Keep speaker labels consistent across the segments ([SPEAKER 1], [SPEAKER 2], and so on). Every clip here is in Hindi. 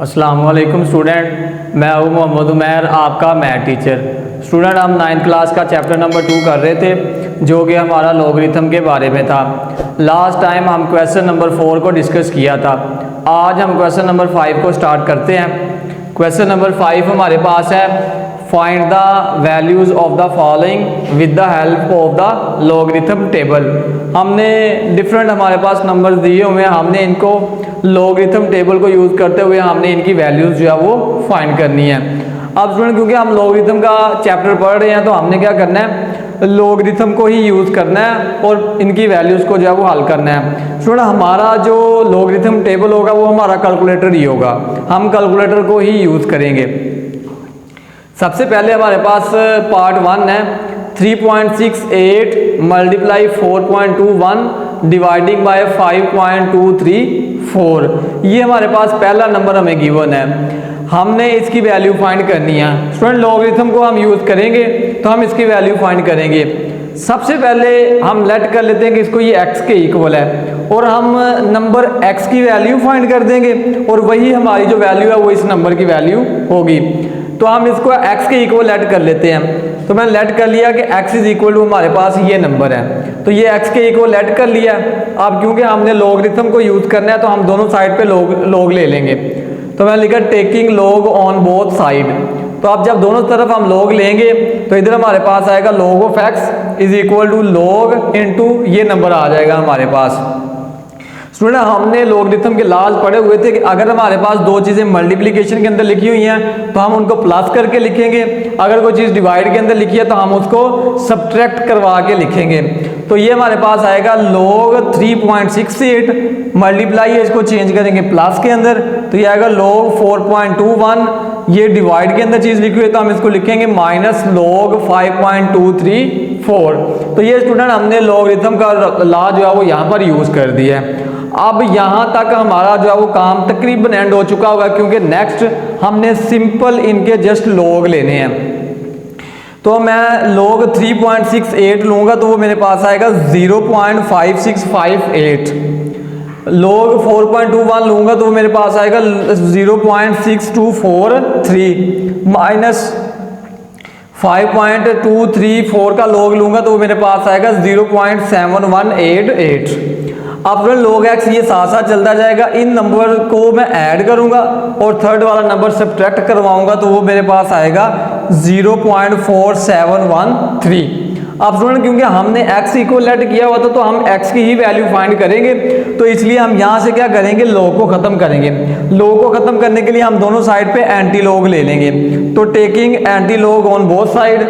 [SPEAKER 1] अस्सलाम वालेकुम स्टूडेंट, मैं हूँ मोहम्मद उमैर, आपका मैथ टीचर। स्टूडेंट, हम 9th क्लास का चैप्टर नंबर 2 कर रहे थे जो कि हमारा लॉगरिथम के बारे में था। लास्ट टाइम हम क्वेश्चन नंबर 4 को डिस्कस किया था। आज हम क्वेश्चन नंबर 5 को स्टार्ट करते हैं। क्वेश्चन नंबर 5 हमारे पास है, find the values of the following with the help of the logarithm table. हमने डिफरेंट हमारे पास नंबर्स दिए हुए हैं, हमने इनको लॉगरिथम टेबल को यूज़ करते हुए हमने इनकी वैल्यूज़ जो है वो फाइंड करनी है। अब स्टूडेंट, क्योंकि हम लॉगरिथम का चैप्टर पढ़ रहे हैं तो हमने क्या करना है, लॉगरिथम को ही यूज़ करना है और इनकी वैल्यूज़ को जो है वो हल करना है। स्टूडेंट, हमारा जो लॉगरिथम टेबल होगा वो हमारा कैलकुलेटर ही होगा, हम कैलकुलेटर को ही यूज़ करेंगे। सबसे पहले हमारे पास पार्ट 1 है, 3.68 मल्टीप्लाई 4.21 डिवाइडिंग बाय 5.234। ये हमारे पास पहला नंबर हमें गिवन है, हमने इसकी वैल्यू फाइंड करनी है। स्टूडेंट, लॉगरिथम को हम यूज़ करेंगे तो हम इसकी वैल्यू फाइंड करेंगे। सबसे पहले हम लेट कर लेते हैं कि इसको ये x के इक्वल है और हम नंबर x की वैल्यू फाइंड कर देंगे और वही हमारी जो वैल्यू है वो इस नंबर की वैल्यू होगी। तो हम इसको x के इक्वल लेट कर लेते हैं। तो मैंने लेट कर लिया कि x इज इक्वल टू हमारे पास ये नंबर है, तो ये x के इक्वल लेट कर लिया। अब क्योंकि हमने लॉगरिथम को यूज़ करना है तो हम दोनों साइड पे लॉग ले लेंगे। तो मैंने लिखा taking log on both side. तो अब जब दोनों तरफ हम लॉग लेंगे तो इधर हमारे पास आएगा log of x is equal to log into ये नंबर आ जाएगा हमारे पास। स्टूडेंट, हमने लॉगरिथम के लाज पढ़े हुए थे कि अगर हमारे पास दो चीज़ें मल्टीप्लिकेशन के अंदर लिखी हुई हैं तो हम उनको प्लस करके लिखेंगे, अगर कोई चीज़ डिवाइड के अंदर लिखी है तो हम उसको सब्ट्रैक्ट करवा के लिखेंगे। तो ये हमारे पास आएगा log 3.68 मल्टीप्लाई है, इसको चेंज करेंगे प्लस के अंदर तो ये आएगा log 4.21। ये डिवाइड के अंदर चीज़ लिखी हुई है तो हम इसको लिखेंगे माइनस log 5.234। तो ये स्टूडेंट हमने लॉगरिथम का ला जो है वो यहाँ पर यूज़ कर दिया है। अब यहाँ तक हमारा जो है वो काम तकरीबन एंड हो चुका होगा, क्योंकि नेक्स्ट हमने सिंपल इनके जस्ट लॉग लेने हैं। तो मैं log 3.68 लूँगा तो वो मेरे पास आएगा 0.5658। log 4.21 लूँगा तो वो मेरे पास आएगा 0.6243 माइनस 5.234 का log लूँगा तो वो मेरे पास आएगा 0.7188। अब log x ये साथ साथ चलता जाएगा, इन नंबर को मैं ऐड करूंगा और थर्ड वाला नंबर सब्ट्रैक्ट करवाऊंगा तो वो मेरे पास आएगा 0.4713। अब स्टूडेंट, क्योंकि हमने x इक्वल लेट किया हुआ था तो हम x की ही वैल्यू फाइंड करेंगे, तो इसलिए हम यहाँ से क्या करेंगे, log को ख़त्म करेंगे। log को ख़त्म करने के लिए हम दोनों साइड पे एंटी log ले लेंगे। तो taking anti log on both side,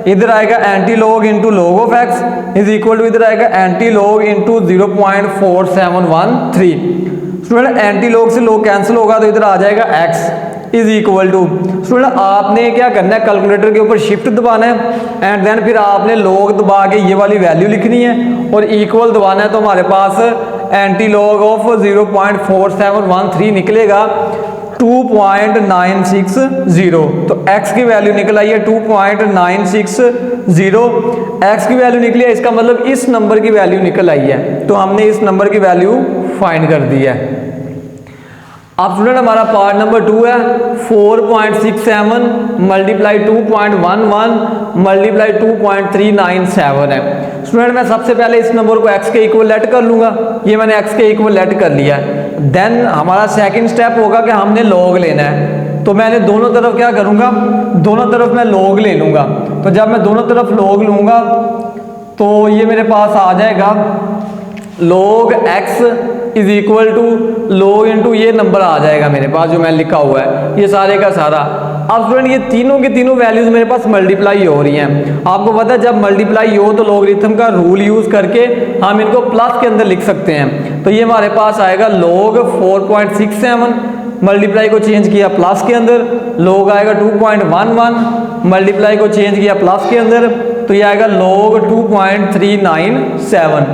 [SPEAKER 1] इधर आएगा anti log into log of x is equal to इधर आएगा anti log into 0.4713। Student, anti log से log कैंसिल होगा तो इधर आ जाएगा x is equal to, student आपने क्या करना है, कैलकुलेटर के ऊपर शिफ्ट दबाना है एंड देन फिर आपने log दबा के ये वाली वैल्यू लिखनी है और इक्वल दबाना है। तो हमारे पास एंटी log ऑफ 0.4713 निकलेगा 2.960। तो x की वैल्यू निकल आई है 2.960। x की वैल्यू निकली है, इसका मतलब इस नंबर की वैल्यू निकल आई है, तो हमने इस नंबर की वैल्यू फाइंड कर दी है। अब स्टूडेंट, हमारा पार्ट नंबर 2 है, 4.67 मल्टीप्लाई 2.11 मल्टीप्लाई 2.397 है। स्टूडेंट, मैं सबसे पहले इस नंबर को x के इक्वल लेट कर लूँगा, ये मैंने x के इक्वल लेट कर लिया है। देन हमारा सेकंड स्टेप होगा कि हमने log लेना है, तो मैंने दोनों तरफ क्या करूँगा, दोनों तरफ मैं log ले लूँगा। तो जब मैं दोनों तरफ log लूँगा तो ये मेरे पास आ जाएगा log x is equal to log into ये नंबर आ जाएगा मेरे पास जो मैं लिखा हुआ है, ये सारे का सारा। अब स्टूडेंट, ये तीनों की तीनों वैल्यूज मेरे पास मल्टीप्लाई हो रही हैं। आपको पता है जब मल्टीप्लाई हो तो लॉगरिथम का रूल यूज करके हम इनको प्लस के अंदर लिख सकते हैं। तो ये हमारे पास आएगा log 4.67 मल्टीप्लाई को चेंज किया प्लस के अंदर, log आएगा 2.11 मल्टीप्लाई को चेंज किया प्लस के अंदर, तो ये आएगा log 2.397।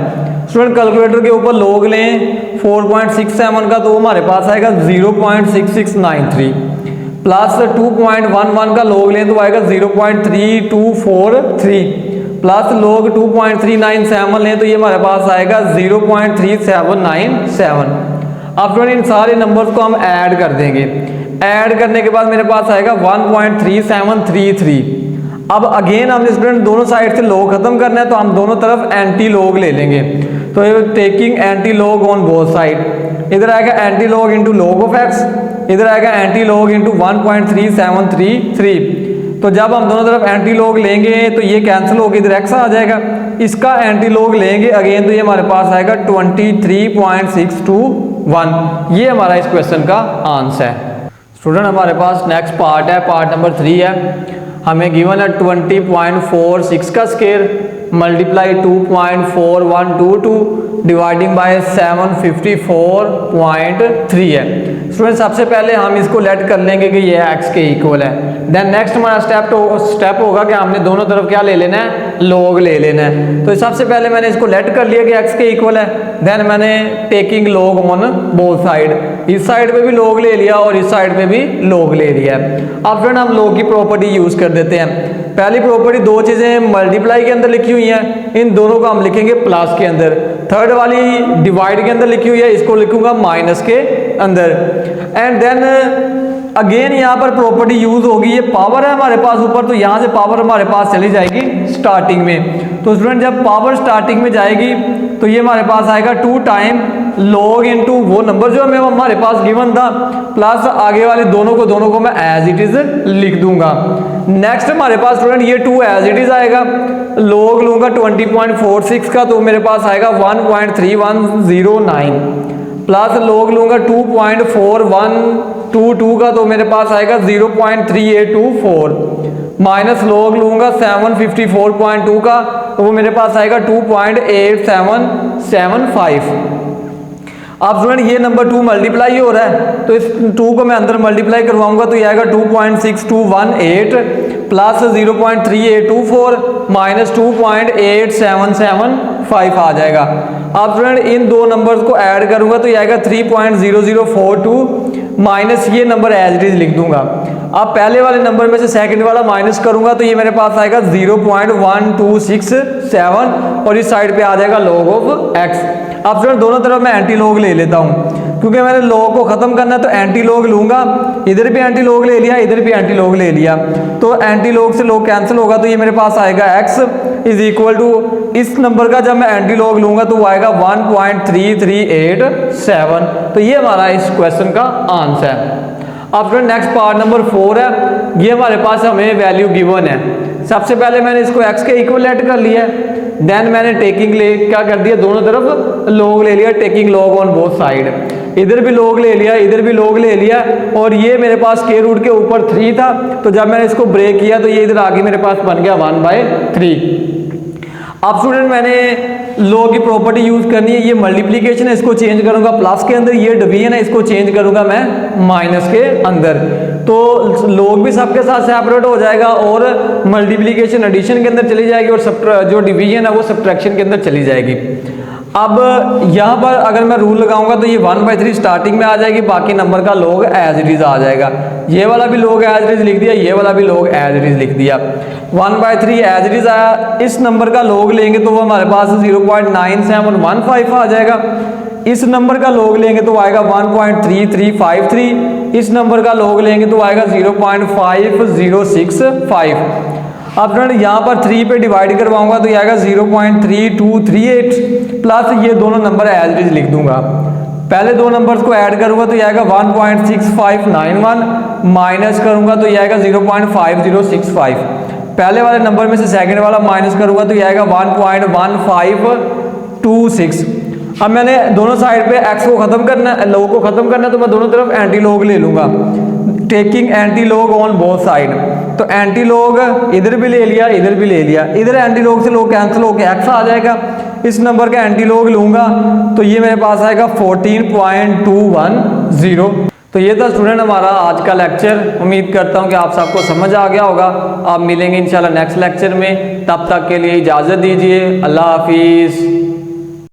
[SPEAKER 1] स्टूडेंट, कैलकुलेटर के ऊपर log लें 4.67 का तो वो हमारे पास आएगा 0.6693 प्लस 2.11 का log लें तो आएगा 0.3243 प्लस log 2.397 लें तो ये हमारे पास आएगा 0.3797। अब इन सारे नंबर्स को हम ऐड कर देंगे। ऐड करने के बाद मेरे पास आएगा 1.3733। अब अगेन हमने स्टूडेंट दोनों साइड से log खत्म करना है, तो हम दोनों तरफ एंटी log ले लेंगे। तो taking anti log on both side, इधर आएगा anti log into log of x, इधर आएगा एंटी log इंटू 1.3733। तो जब हम दोनों तरफ एंटी log लेंगे तो ये कैंसिल होकर इधर x आ जाएगा, इसका एंटी log लेंगे अगेन तो ये हमारे पास आएगा 23.621। ये हमारा इस क्वेश्चन का आंसर है। स्टूडेंट हमारे पास नेक्स्ट पार्ट है, पार्ट नंबर 3 है। हमें गिवन है 20.46 का स्क्वायर मल्टीप्लाई 2.4122 डिवाइडिंग बाय 754.3 है। स्टूडेंट सबसे पहले हम इसको लेट कर लेंगे कि ये x के इक्वल है। देन नेक्स्ट हमारा स्टेप होगा कि हमने दोनों तरफ क्या ले लेना है, log ले लेना है। तो सबसे पहले मैंने इसको लेट कर लिया कि x के इक्वल है। देन मैंने taking log on both side, इस साइड पे भी log ले लिया और इस साइड पे भी log ले लिया। अब फ्रेंड हम log की प्रॉपर्टी यूज कर देते हैं। पहली प्रॉपर्टी दो चीजें मल्टीप्लाई के अंदर लिखी हुई हैं, इन दोनों को हम लिखेंगे प्लस के अंदर। थर्ड वाली डिवाइड के अंदर लिखी हुई है, इसको लिखूंगा माइनस के अंदर। एंड देन अगेन यहाँ पर प्रॉपर्टी यूज होगी, ये पावर है हमारे पास ऊपर, तो यहाँ से पावर हमारे पास चली जाएगी स्टार्टिंग में। तो स्टूडेंट जब पावर स्टार्टिंग में जाएगी तो ये हमारे पास आएगा 2 टाइम log इनटू वो नंबर जो हमें हमारे पास गिवन था, प्लस आगे वाले दोनों को मैं एज इट इज लिख दूंगा। नेक्स्ट हमारे पास स्टूडेंट ये 2 एज इट इज आएगा, log लूंगा 20.46 का तो मेरे पास आएगा 1.3109, प्लस log लूंगा 2.4122 का तो मेरे पास आएगा 0.3824, माइनस log लूंगा 754.2 का तो वो मेरे पास आएगा 2.8775। अब स्टूडेंट ये नंबर 2 मल्टीप्लाई हो रहा है, तो इस 2 को मैं अंदर मल्टीप्लाई करवाऊंगा तो ये आएगा 2.6218 प्लस 0.3824 माइनस 2.8775 आ जाएगा। अब स्टूडेंट इन दो नंबर्स को ऐड करूंगा तो ये आएगा 3.0042 माइनस ये नंबर एज इट इज लिख दूंगा। अब पहले वाले नंबर में से सेकंड वाला माइनस करूंगा तो ये मेरे पास आएगा 0.1267 और इस साइड पे आ जाएगा log ऑफ x। अब स्टूडेंट दोनों तरफ मैं एंटी log ले लेता हूं, क्योंकि मैंने log को खत्म करना है तो एंटी log लूंगा, इधर भी एंटी log ले लिया, इधर भी एंटी log ले लिया, तो एंटी log से log कैंसिल होगा तो ये मेरे पास आएगा x इज इक्वल टू इस नंबर का जब मैं एंटी log लूंगा तो वो आएगा 1.3387। तो ये हमारा इस क्वेश्चन का आंसर है। अब फ्रेंड नेक्स्ट पार्ट नंबर 4 है, ये हमारे पास हमें वैल्यू गिवन है। सबसे पहले मैंने इसको x के इक्वलेंट कर लिया है, देन मैंने टेकिंग ले क्या कर दिया, दोनों तरफ log ले लिया, taking log on both side, इधर भी log ले लिया, इधर भी log ले लिया, और ये मेरे पास स्क्वायर रूट के ऊपर 3 था, तो जब मैंने इसको ब्रेक किया तो ये इधर आगे मेरे पास बन गया 1/3। अब स्टूडेंट मैंने log की प्रॉपर्टी यूज करनी है, ये मल्टीप्लीकेशन है इसको चेंज करूंगा प्लस के अंदर, ये डिवीजन है इसको चेंज करूंगा मैं माइनस के अंदर, तो log भी सबके साथ सेपरेट हो जाएगा और मल्टीप्लीकेशन एडिशन के अंदर चली जाएगी और जो डिवीजन है वो सब्ट्रैक्शन के अंदर चली जाएगी। अब यहाँ पर अगर मैं रूल लगाऊंगा तो ये 1/3 स्टार्टिंग में आ जाएगी, बाकी नंबर का log एज इट इज आ जाएगा। ये वाला भी log एज इट इज लिख दिया, ये वाला भी log एज इट इज लिख दिया। 1/3 एज इट इज आया, इस नंबर का log लेंगे तो वो हमारे पास 0.9715 आ जाएगा, इस नंबर का log लेंगे तो आएगा 1.3353, इस नंबर का log लेंगे तो आएगा 0.5065। अब फ्रेंड यहाँ पर 3 पे डिवाइड करवाऊंगा तो ये आएगा 0.3238 प्लस ये दोनों नंबर एज इट इज लिख दूंगा। पहले दो नंबर्स को ऐड करूंगा तो ये आएगा 1.6591 माइनस करूंगा तो ये आएगा 0.5065। पहले वाले नंबर में से सेकंड वाला माइनस करूंगा तो ये आएगा 1.1526। अब मैंने दोनों साइड पे x को खत्म करना है, log को खत्म करना है, तो मैं दोनों तरफ एंटी log ले लूंगा, taking anti log on both side. तो एंटी log इधर भी ले लिया, इधर भी ले लिया, इधर एंटी log से log कैंसिल होकर x आ जाएगा, इस नंबर का एंटी log लूंगा तो ये मेरे पास आएगा 14.210। तो ये था स्टूडेंट हमारा आज का लेक्चर। उम्मीद करता हूँ कि आप सबको समझ आ गया होगा। आप मिलेंगे इंशाल्लाह नेक्स्ट लेक्चर में, तब तक के लिए इजाज़त दीजिए। अल्लाह हाफिज़।